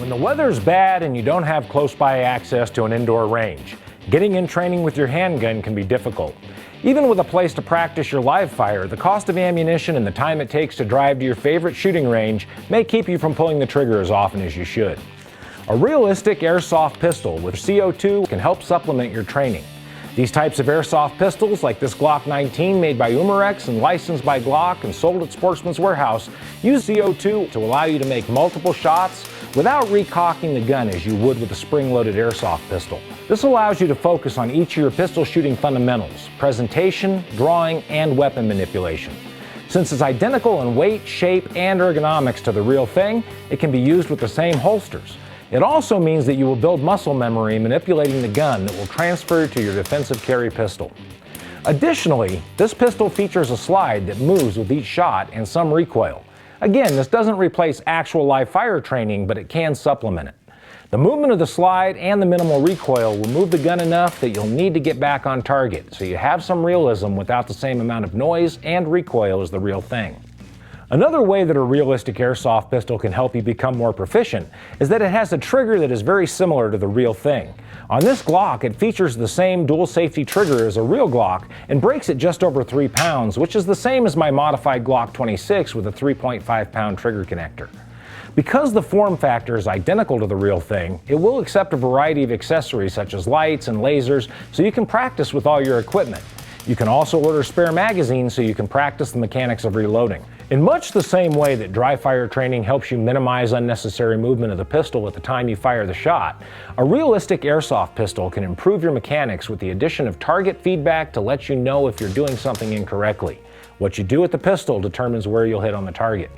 When the weather's bad and you don't have close by access to an indoor range, getting in training with your handgun can be difficult. Even with a place to practice your live fire, the cost of ammunition and the time it takes to drive to your favorite shooting range may keep you from pulling the trigger as often as you should. A realistic airsoft pistol with CO2 can help supplement your training. These types of airsoft pistols, like this Glock 19 made by Umarex and licensed by Glock and sold at Sportsman's Warehouse, use CO2 to allow you to make multiple shots without recocking the gun as you would with a spring-loaded airsoft pistol. This allows you to focus on each of your pistol shooting fundamentals: presentation, drawing, and weapon manipulation. Since it's identical in weight, shape, and ergonomics to the real thing, it can be used with the same holsters. It also means that you will build muscle memory manipulating the gun that will transfer to your defensive carry pistol. Additionally, this pistol features a slide that moves with each shot and some recoil. Again, this doesn't replace actual live fire training, but it can supplement it. The movement of the slide and the minimal recoil will move the gun enough that you'll need to get back on target, so you have some realism without the same amount of noise and recoil as the real thing. Another way that a realistic airsoft pistol can help you become more proficient is that it has a trigger that is very similar to the real thing. On this Glock, it features the same dual safety trigger as a real Glock and breaks at just over 3 pounds, which is the same as my modified Glock 26 with a 3.5 pound trigger connector. Because the form factor is identical to the real thing, it will accept a variety of accessories such as lights and lasers, so you can practice with all your equipment. You can also order spare magazines so you can practice the mechanics of reloading. In much the same way that dry fire training helps you minimize unnecessary movement of the pistol at the time you fire the shot, a realistic airsoft pistol can improve your mechanics with the addition of target feedback to let you know if you're doing something incorrectly. What you do with the pistol determines where you'll hit on the target.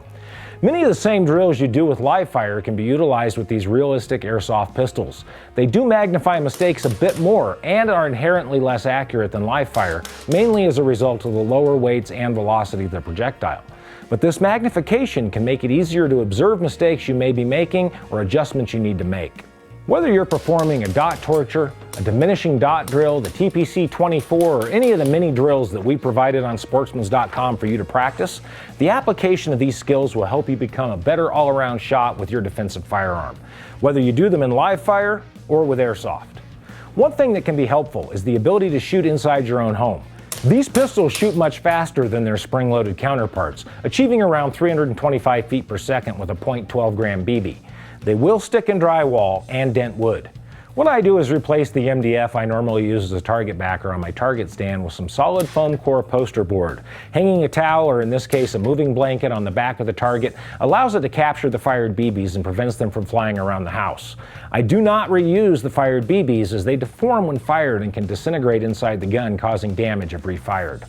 Many of the same drills you do with live fire can be utilized with these realistic airsoft pistols. They do magnify mistakes a bit more and are inherently less accurate than live fire, mainly as a result of the lower weights and velocity of the projectile. But this magnification can make it easier to observe mistakes you may be making or adjustments you need to make. Whether you're performing a dot torture, a diminishing dot drill, the TPC-24, or any of the many drills that we provided on sportsmans.com for you to practice, the application of these skills will help you become a better all-around shot with your defensive firearm, whether you do them in live fire or with airsoft. One thing that can be helpful is the ability to shoot inside your own home. These pistols shoot much faster than their spring-loaded counterparts, achieving around 325 feet per second with a .12 gram BB. They will stick in drywall and dent wood. What I do is replace the MDF I normally use as a target backer on my target stand with some solid foam core poster board. Hanging a towel, or in this case a moving blanket, on the back of the target allows it to capture the fired BBs and prevents them from flying around the house. I do not reuse the fired BBs as they deform when fired and can disintegrate inside the gun, causing damage if refired.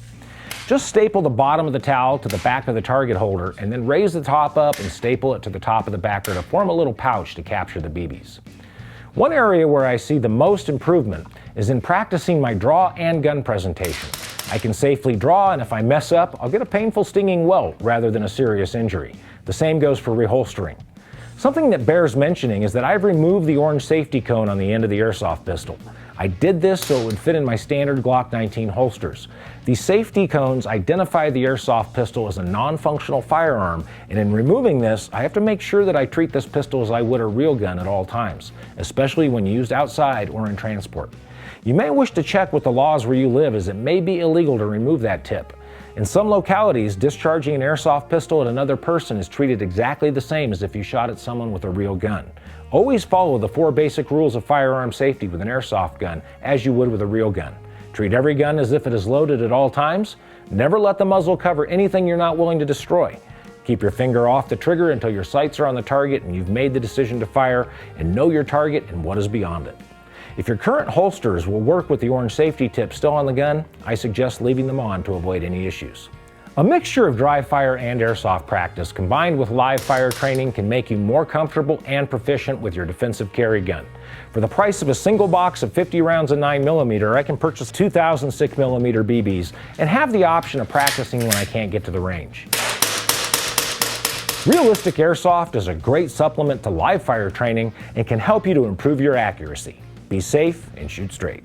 Just staple the bottom of the towel to the back of the target holder and then raise the top up and staple it to the top of the backer to form a little pouch to capture the BBs. One area where I see the most improvement is in practicing my draw and gun presentation. I can safely draw, and if I mess up, I'll get a painful stinging welt rather than a serious injury. The same goes for reholstering. Something that bears mentioning is that I've removed the orange safety cone on the end of the airsoft pistol. I did this so it would fit in my standard Glock 19 holsters. These safety cones identify the airsoft pistol as a non-functional firearm, and in removing this, I have to make sure that I treat this pistol as I would a real gun at all times, especially when used outside or in transport. You may wish to check with the laws where you live, as it may be illegal to remove that tip. In some localities, discharging an airsoft pistol at another person is treated exactly the same as if you shot at someone with a real gun. Always follow the 4 basic rules of firearm safety with an airsoft gun as you would with a real gun. Treat every gun as if it is loaded at all times. Never let the muzzle cover anything you're not willing to destroy. Keep your finger off the trigger until your sights are on the target and you've made the decision to fire, and know your target and what is beyond it. If your current holsters will work with the orange safety tip still on the gun, I suggest leaving them on to avoid any issues. A mixture of dry fire and airsoft practice combined with live fire training can make you more comfortable and proficient with your defensive carry gun. For the price of a single box of 50 rounds of 9mm, I can purchase 2,000 6mm BBs and have the option of practicing when I can't get to the range. Realistic airsoft is a great supplement to live fire training and can help you to improve your accuracy. Be safe and shoot straight.